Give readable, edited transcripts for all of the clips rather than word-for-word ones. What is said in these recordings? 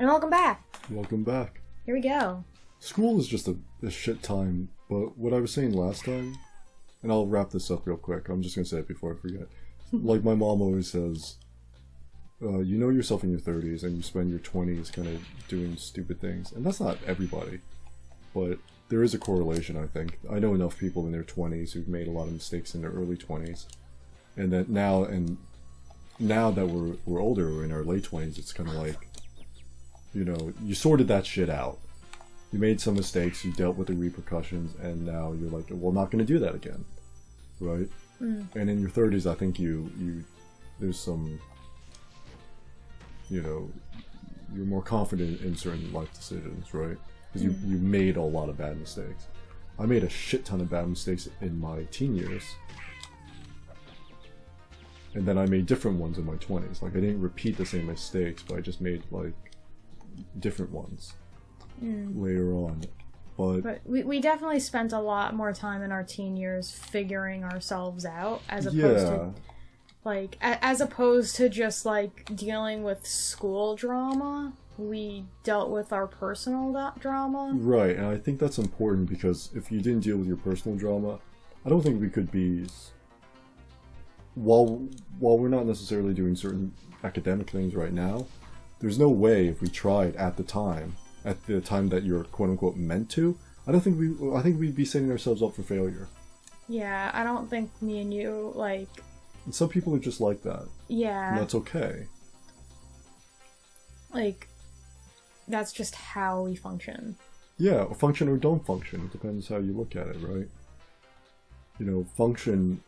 And welcome back. Welcome back. Here we go. School is just a shit time, but what I was saying last time, and I'll wrap this up real quick, I'm just going to say it before I forget. Like my mom always says, you know yourself in your 30s and you spend your 20s kind of doing stupid things. And that's not everybody, but there is a correlation, I think. I know enough people in their 20s who've made a lot of mistakes in their early 20s. And that now that we're older, we're in our late 20s, it's kind of like, you know, you sorted that shit out. You made some mistakes, you dealt with the repercussions, and now you're like, well, I'm not going to do that again, right? And in your 30s, I think there's some, you know, you're more confident in certain life decisions, right? Because you made a lot of bad mistakes. I made a shit ton of bad mistakes in my teen years. And then I made different ones in my 20s. Like, I didn't repeat the same mistakes, but I just made, like, different ones later on. But we definitely spent a lot more time in our teen years figuring ourselves out, as opposed to, like, as opposed to just, like, dealing with school drama. We dealt with our personal drama. Right, and I think that's important because if you didn't deal with your personal drama, I don't think we could be... While we're not necessarily doing certain academic things right now, there's no way if we tried at the time that you're quote-unquote meant to, I think we'd be setting ourselves up for failure. Yeah, I don't think me and you, like... And some people are just like that. Yeah. And that's okay. Like, that's just how we function. Yeah, function or don't function. It depends how you look at it, right? You know, function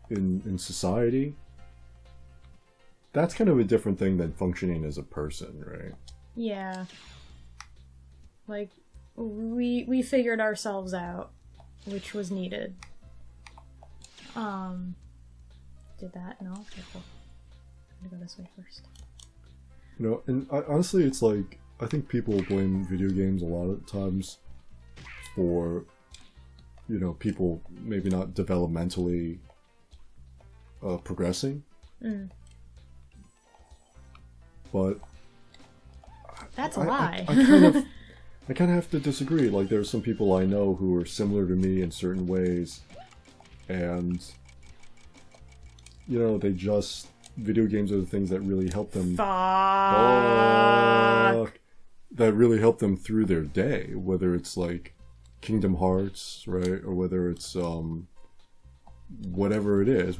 in society, that's kind of a different thing than functioning as a person, right? Yeah. Like, we figured ourselves out, which was needed. Did that? No? Okay, cool. I'm gonna go this way first. You know, and honestly, it's like, I think people blame video games a lot of times for, you know, people maybe not developmentally progressing. But that's a lie. I kind of have to disagree. Like, there's some people I know who are similar to me in certain ways, and you know, video games are the things that really help them. Fuck. That really help them through their day, whether it's like Kingdom Hearts, right, or whether it's whatever it is,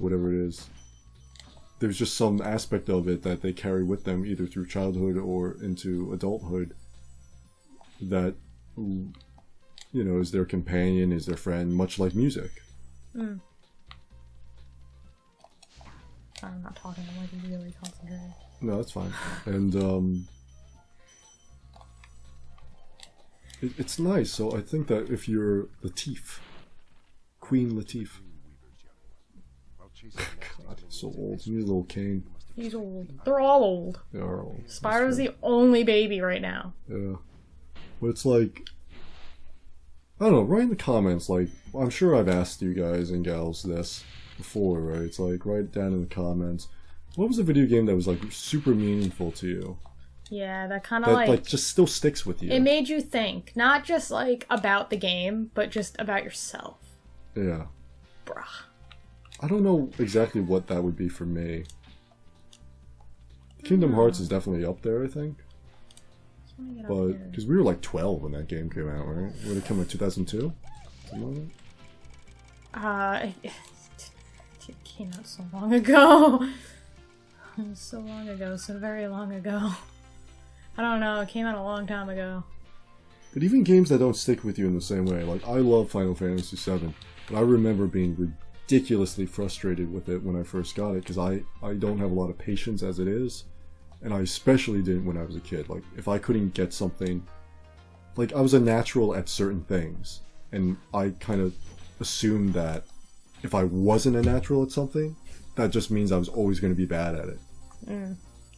there's just some aspect of it that they carry with them either through childhood or into adulthood that, you know, is their companion, is their friend, much like music. I'm not talking, I'm like really concentrated. No, that's fine. And it's nice. So I think that if you're Queen Latifah, God, he's so old. He's a little cane. He's old. They're all old. They are old. Spyro's the only baby right now. Yeah. But it's like, I don't know, write in the comments, like, I'm sure I've asked you guys and gals this before, right? It's like, write down in the comments, what was a video game that was, like, super meaningful to you? Yeah, that kind of, like, just still sticks with you. It made you think, not just, like, about the game, but just about yourself. Yeah. Bruh. I don't know exactly what that would be for me. Kingdom Hearts is definitely up there, I think. But, because we were like 12 when that game came out, right? When it came out, 2002? Something like that? It came out so long ago. So long ago, so very long ago. I don't know, it came out a long time ago. But even games that don't stick with you in the same way, like, I love Final Fantasy VII, but I remember being ridiculously frustrated with it when I first got it, because I don't have a lot of patience as it is, and I especially didn't when I was a kid. Like, if I couldn't get something, like, I was a natural at certain things, and I kind of assumed that if I wasn't a natural at something, that just means I was always going to be bad at it.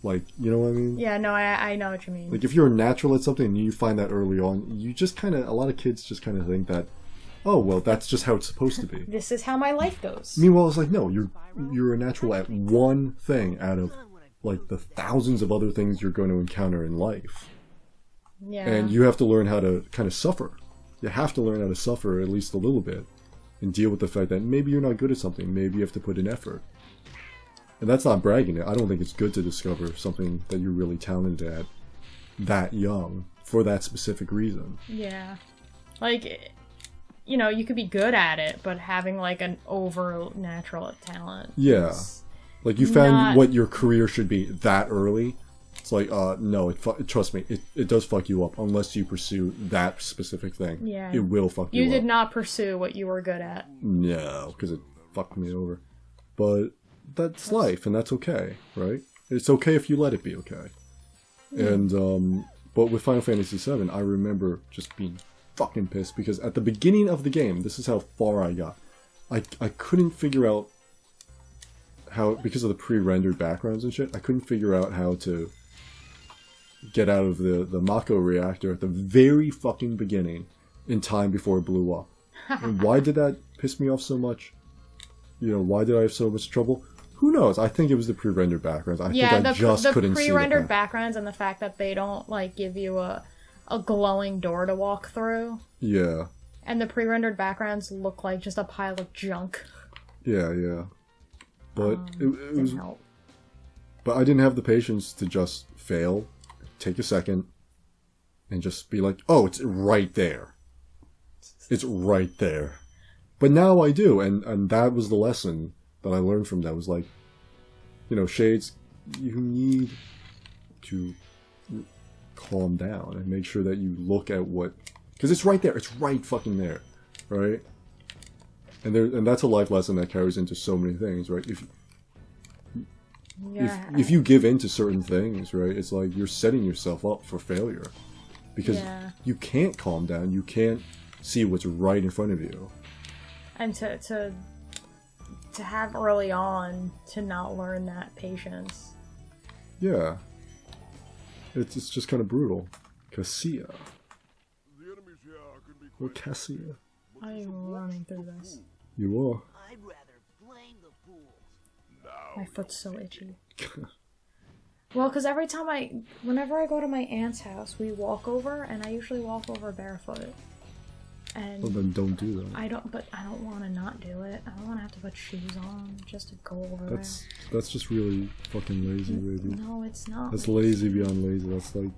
Like, you know what I mean? Yeah, no, I know what you mean. Like, if you're a natural at something and you find that early on, you just kind of, a lot of kids just kind of think that, oh, well, that's just how it's supposed to be. This is how my life goes. Meanwhile, it's like, no, you're a natural at one thing out of like the thousands of other things you're going to encounter in life. Yeah. And you have to learn how to kind of suffer. You have to learn how to suffer at least a little bit and deal with the fact that maybe you're not good at something. Maybe you have to put in effort. And that's not bragging. I don't think it's good to discover something that you're really talented at that young for that specific reason. Yeah. Like, you know, you could be good at it, but having like an over natural talent. Yeah. Like you found what your career should be that early. It's like, no, trust me, it does fuck you up unless you pursue that specific thing. Yeah. It will fuck you up. You did not pursue what you were good at. No, because it fucked me over. But that's life, and that's okay, right? It's okay if you let it be okay. And, but with Final Fantasy VII, I remember just being fucking pissed because at the beginning of the game, this is how far I got. I couldn't figure out how, because of the pre-rendered backgrounds and shit, I couldn't figure out how to get out of the Mako reactor at the very fucking beginning in time before it blew up. And why did that piss me off so much? You know, why did I have so much trouble? Who knows? I think it was the pre-rendered backgrounds. I think I just couldn't see the pre-rendered backgrounds and the fact that they don't like give you a glowing door to walk through. Yeah. And the pre-rendered backgrounds look like just a pile of junk. Yeah, yeah. But it was didn't help. But I didn't have the patience to just fail, take a second, and just be like, "Oh, it's right there. It's right there." But now I do, and that was the lesson that I learned from that. Was like, you know, Shades, you need to calm down and make sure that you look at what, because it's right there. It's right fucking there, right? And that's a life lesson that carries into so many things, right? If you give in to certain things, right, it's like you're setting yourself up for failure, because you can't calm down. You can't see what's right in front of you. And to have early on to not learn that patience. Yeah. It's just kind of brutal. Cassia. Or Cassia. I am running through this. You are. I'd rather play the pool. My foot's so itchy. Well, because whenever I go to my aunt's house, we walk over, and I usually walk over barefoot. And well, then don't do that. I don't want to not do it. I don't want to have to put shoes on just to go over there. That's just really fucking lazy, baby. No, it's not. That's lazy beyond lazy. That's like...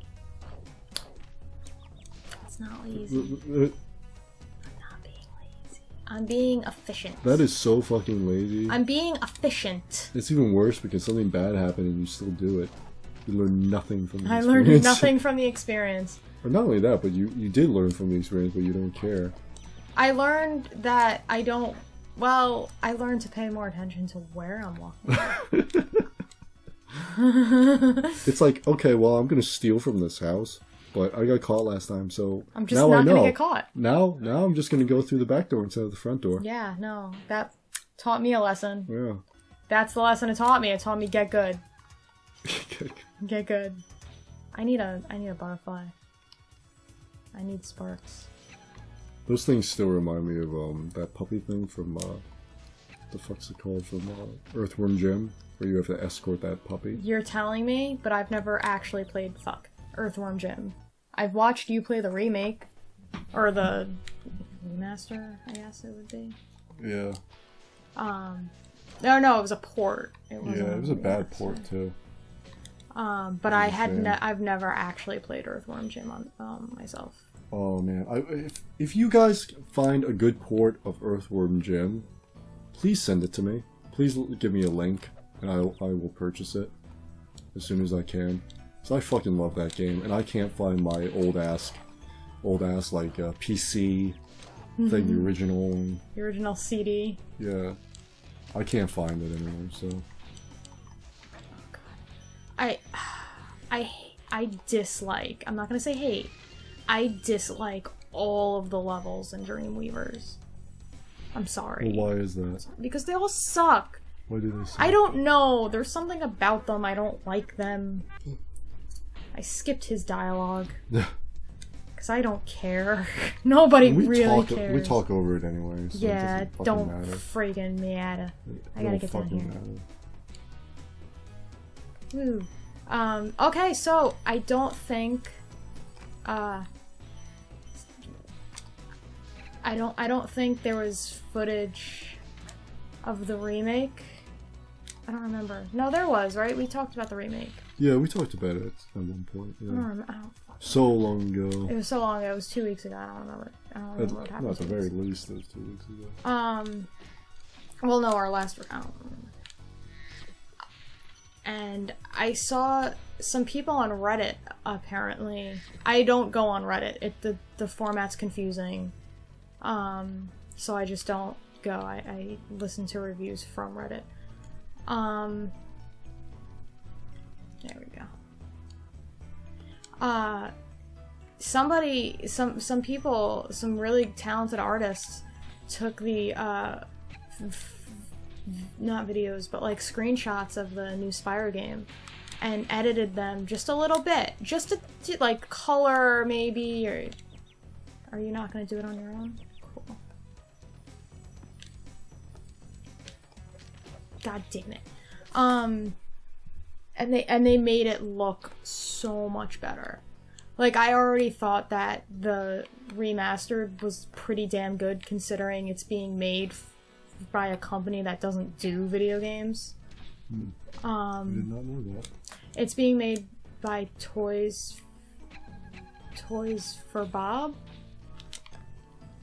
It's not lazy. I'm not being lazy. I'm being efficient. That is so fucking lazy. I'm being efficient. It's even worse because something bad happened and you still do it. You learn nothing from the experience. I learned nothing from the experience. Or not only that, but you did learn from the experience, but you don't care. I learned that I don't... Well, I learned to pay more attention to where I'm walking. It's like, okay, well, I'm going to steal from this house, but I got caught last time, so I'm just not going to get caught. Now I'm just going to go through the back door instead of the front door. Yeah, no. That taught me a lesson. Yeah. That's the lesson it taught me. It taught me get good. Get good. I need a butterfly. I need sparks. Those things still remind me of that puppy thing from what the fuck's it called, from Earthworm Jim, where you have to escort that puppy. You're telling me, but I've never actually played Earthworm Jim. I've watched you play the remake, or the remaster, I guess it would be. Yeah. No, it was a port. It was a bad port too. But I've never actually played Earthworm Jim on myself. Oh man, if you guys find a good port of Earthworm Jim, please send it to me. Please give me a link, and I will purchase it as soon as I can. So I fucking love that game, and I can't find my old ass like PC thing, the original one. The original CD. Yeah, I can't find it anymore. So. I dislike, I'm not gonna say hate, I dislike all of the levels in Dreamweavers. I'm sorry. Well, why is that? Because they all suck. Why do they suck? I don't know. There's something about them. I don't like them. I skipped his dialogue. Because I don't care. Nobody really cares. We talk over it anyway. So yeah, it don't matter. friggin' matter. I gotta get down here. Woo. Okay, so I don't think I don't think there was footage of the remake. I don't remember. No, there was, right? We talked about the remake. Yeah, we talked about it at one point. Yeah. I don't remember. So long ago. It was so long ago. It was 2 weeks ago. I don't remember. I don't remember what happened. At the very least, it was 2 weeks ago. Well, no, our last. I don't remember. And I saw some people on Reddit. Apparently, I don't go on Reddit. The format's confusing. So I just don't go. I listen to reviews from Reddit. There we go. Some people, some really talented artists took the, not videos, but like screenshots of the new Spyro game and edited them just a little bit. Just to like color maybe, or are you not gonna do it on your own? Cool. God damn it. And they made it look so much better. Like, I already thought that the remastered was pretty damn good considering it's being made by a company that doesn't do video games. I did not know that. It's being made by Toys for Bob?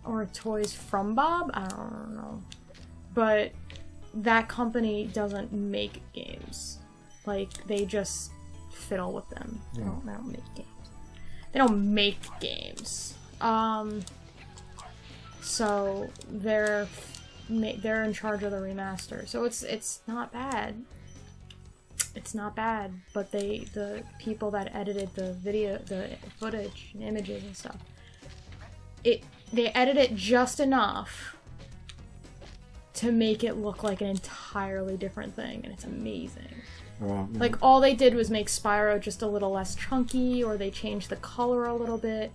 Or Toys from Bob? I don't know. But that company doesn't make games. Like, they just fiddle with them. They don't make games. They don't make games. So they're in charge of the remaster. So it's not bad. It's not bad, but the people that edited the video, the footage and images and stuff, they edit it just enough to make it look like an entirely different thing, and it's amazing. Like, all they did was make Spyro just a little less chunky, or they changed the color a little bit.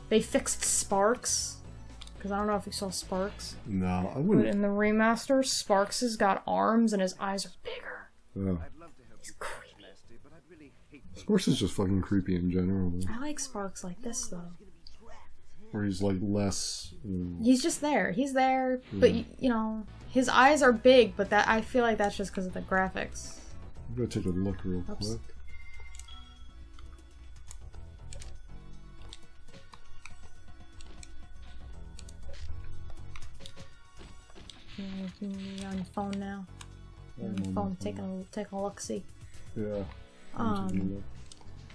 They fixed Sparks, because I don't know if you saw Sparks. No, I wouldn't. But in the remaster, Sparks has got arms and his eyes are bigger. Yeah. He's creepy. Sparks is just fucking creepy in general. I like Sparks like this, though. Where he's like less... He's just there. He's there, but you know, his eyes are big, but that I feel like that's just because of the graphics. I'm gonna take a look real quick. You're on your phone now. You're on your phone, take a look-see. Yeah.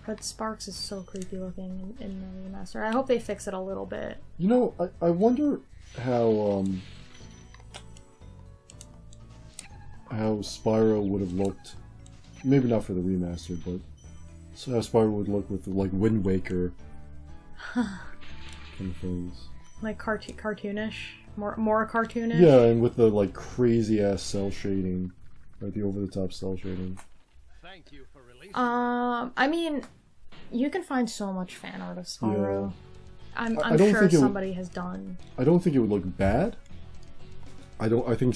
But Sparks is so creepy looking in the remaster. I hope they fix it a little bit. You know, I wonder how Spyro would have looked. Maybe not for the remaster, but so how Spyro would look with like Wind Waker kind of things. Like cartoonish, more cartoonish. Yeah, and with the like crazy ass cell shading, like the over the top cell shading. Thank you for releasing. I mean, you can find so much fan art of Spyro. Yeah. I'm sure somebody has done. I don't think it would look bad. I think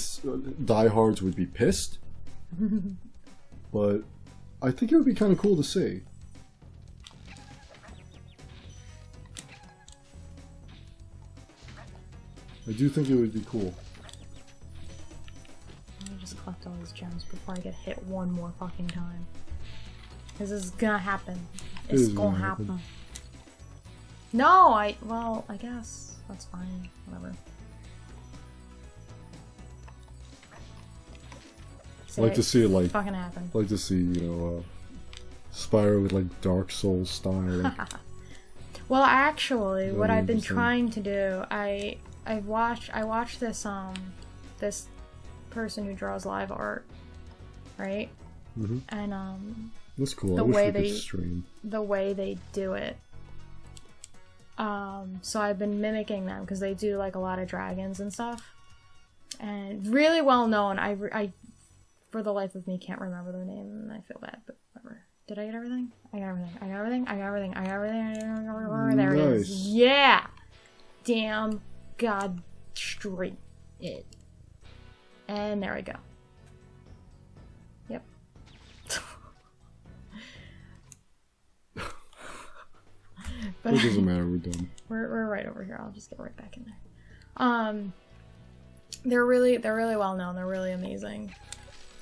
diehards would be pissed. But I think it would be kind of cool to see. I do think it would be cool. Let me just collect all these gems before I get hit one more fucking time. This is gonna happen. It's gonna happen. No, well, I guess. That's fine. Whatever. Like to see it, like, fucking happen. Like to see, you know, Spyro with like Dark Souls style. Like, well, actually, what I've been trying to do, I watched this this person who draws live art, right? Mm-hmm. And that's cool. The I wish way we could stream. The way they do it. So I've been mimicking them because they do like a lot of dragons and stuff, and really well known. I for the life of me can't remember their name, and I feel bad, but whatever. Did I get everything? I got everything. I got everything. I got everything. I got everything. There it is. Yeah. Damn. God. Straight. It. And there we go. Yep. But It doesn't matter, we're done. We're right over here. I'll just get right back in there. They're really well known. They're really amazing.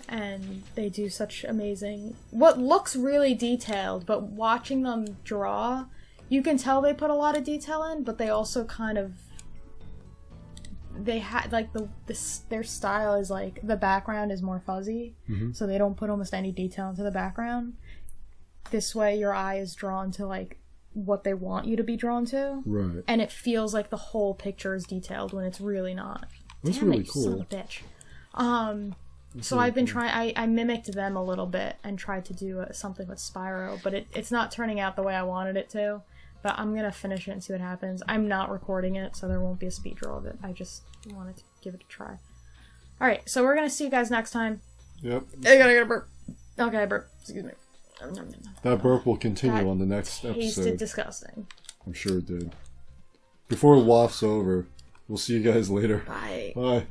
And they do such amazing... What looks really detailed, but watching them draw, you can tell they put a lot of detail in, but they also kind of... They had, like, their style is, like, the background is more fuzzy, so they don't put almost any detail into the background. This way, your eye is drawn to, like, what they want you to be drawn to. Right. And it feels like the whole picture is detailed when it's really not. That's Damn really it, cool. Son of a bitch. So I've been trying, I mimicked them a little bit and tried to do something with Spyro, but it's not turning out the way I wanted it to. But I'm gonna finish it and see what happens. I'm not recording it, so there won't be a speed draw of it. I just wanted to give it a try. Alright, so we're gonna see you guys next time. Yep. I gotta burp. Okay, burp. Excuse me. That burp will continue That on the next tasted episode. disgusting. I'm sure it did. Before it wafts over, we'll see you guys later. Bye. Bye.